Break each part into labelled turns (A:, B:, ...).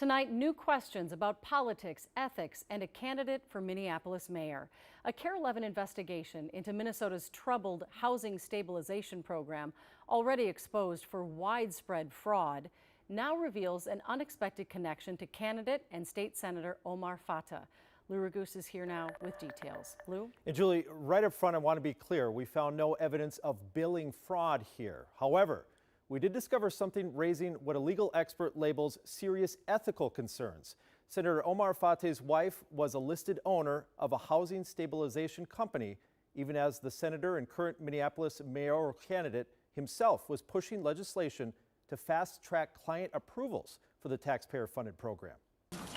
A: Tonight, new questions about politics, ethics, and a candidate for Minneapolis mayor. A KARE 11 investigation into Minnesota's troubled housing stabilization program, already exposed for widespread fraud, now reveals an unexpected connection to candidate and state senator Omar Fatah. Lou Raguse is here now with details. Lou?
B: And Julie, right up front, I want to be clear. We found no evidence of billing fraud here. However, we did discover something raising what a legal expert labels serious ethical concerns. Senator Omar Fatah's wife was a listed owner of a housing stabilization company, even as the senator and current Minneapolis mayoral candidate himself was pushing legislation to fast-track client approvals for the taxpayer-funded program.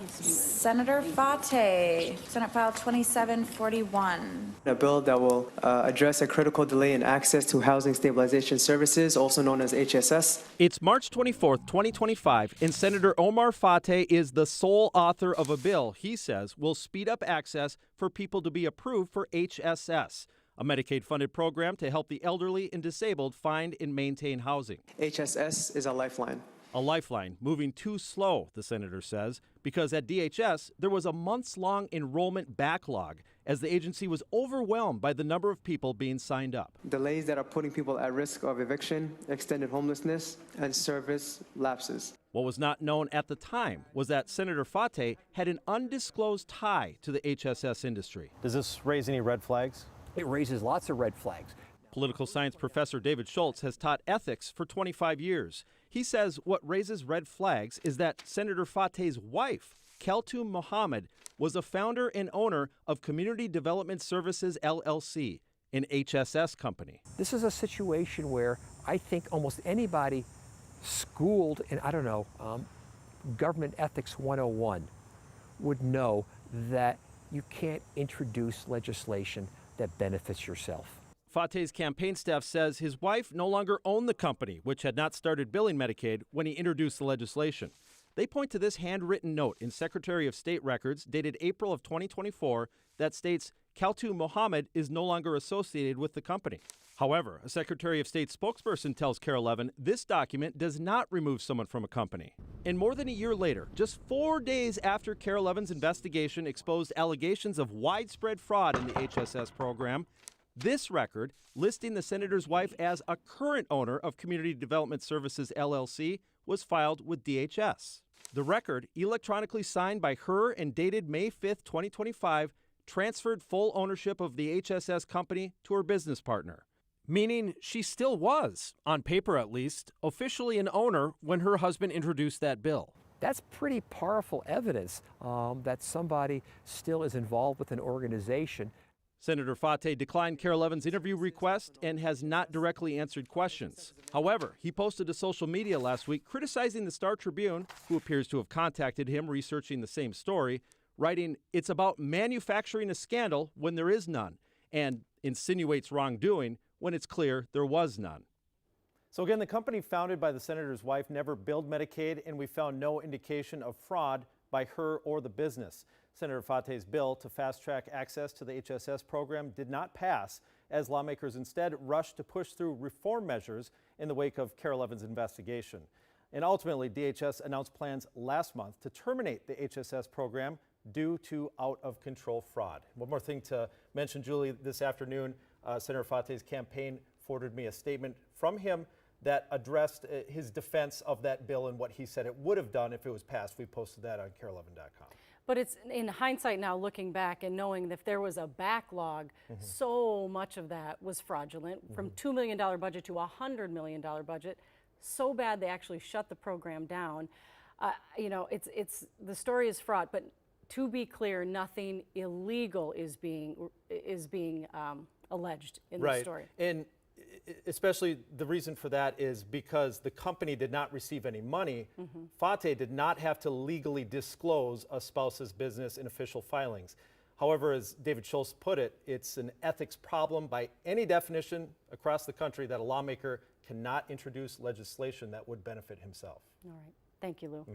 C: Senator Fatah, Senate File 2741.
D: A bill that will address a critical delay in access to housing stabilization services, also known as HSS.
E: It's March 24th, 2025, and Senator Omar Fatah is the sole author of a bill he says will speed up access for people to be approved for HSS, a Medicaid-funded program to help the elderly and disabled find and maintain housing.
D: HSS is a lifeline.
E: A lifeline moving too slow, the senator says, because at DHS there was a months-long enrollment backlog as the agency was overwhelmed by the number of people being signed up.
D: Delays that are putting people at risk of eviction, extended homelessness, and service lapses.
E: What was not known at the time was that Senator Fatah had an undisclosed tie to the HSS industry.
B: Does this raise any red flags?
F: It raises lots of red flags.
E: Political science professor David Schultz has taught ethics for 25 years. He says what raises red flags is that Senator Fatah's wife, Kheltoum Mohammed, was a founder and owner of Community Development Services, LLC, an HSS company.
F: This is a situation where I think almost anybody schooled in, government ethics 101 would know that you can't introduce legislation that benefits yourself.
E: Fatah's campaign staff says his wife no longer owned the company, which had not started billing Medicaid when he introduced the legislation. They point to this handwritten note in Secretary of State records dated April of 2024 that states Kheltoum Mohammed is no longer associated with the company. However, a Secretary of State spokesperson tells KARE 11 this document does not remove someone from a company. And more than a year later, just 4 days after KARE 11's investigation exposed allegations of widespread fraud in the HSS program, this record, listing the senator's wife as a current owner of Community Development Services, LLC, was filed with DHS. The record, electronically signed by her and dated May 5, 2025, transferred full ownership of the HSS company to her business partner, meaning she still was, on paper at least, officially an owner when her husband introduced that bill.
F: That's pretty powerful evidence that somebody still is involved with an organization.
E: Senator Fatah declined KARE 11's interview request and has not directly answered questions. However, he posted to social media last week criticizing the Star Tribune, who appears to have contacted him researching the same story, writing, "It's about manufacturing a scandal when there is none," and insinuates wrongdoing when it's clear there was none.
B: So again, the company founded by the senator's wife never billed Medicaid, and we found no indication of fraud by her or the business. Senator Fatah's bill to fast-track access to the HSS program did not pass, as lawmakers instead rushed to push through reform measures in the wake of KARE 11's investigation. And ultimately, DHS announced plans last month to terminate the HSS program due to out-of-control fraud. One more thing to mention, Julie, this afternoon, Senator Fatah's campaign forwarded me a statement from him that addressed his defense of that bill and what he said it would have done if it was passed. We posted that on KARE11.com.
A: But it's in hindsight now, looking back and knowing that if there was a backlog, so much of that was fraudulent, from $2 million budget to a $100 million budget, so bad they actually shut the program down. The story is fraught, but to be clear, nothing illegal is being alleged in the story.
B: And especially the reason for that is because the company did not receive any money. Fatah did not have to legally disclose a spouse's business in official filings. However, as David Schultz put it, it's an ethics problem by any definition across the country that a lawmaker cannot introduce legislation that would benefit himself.
A: All right. Thank you, Lou.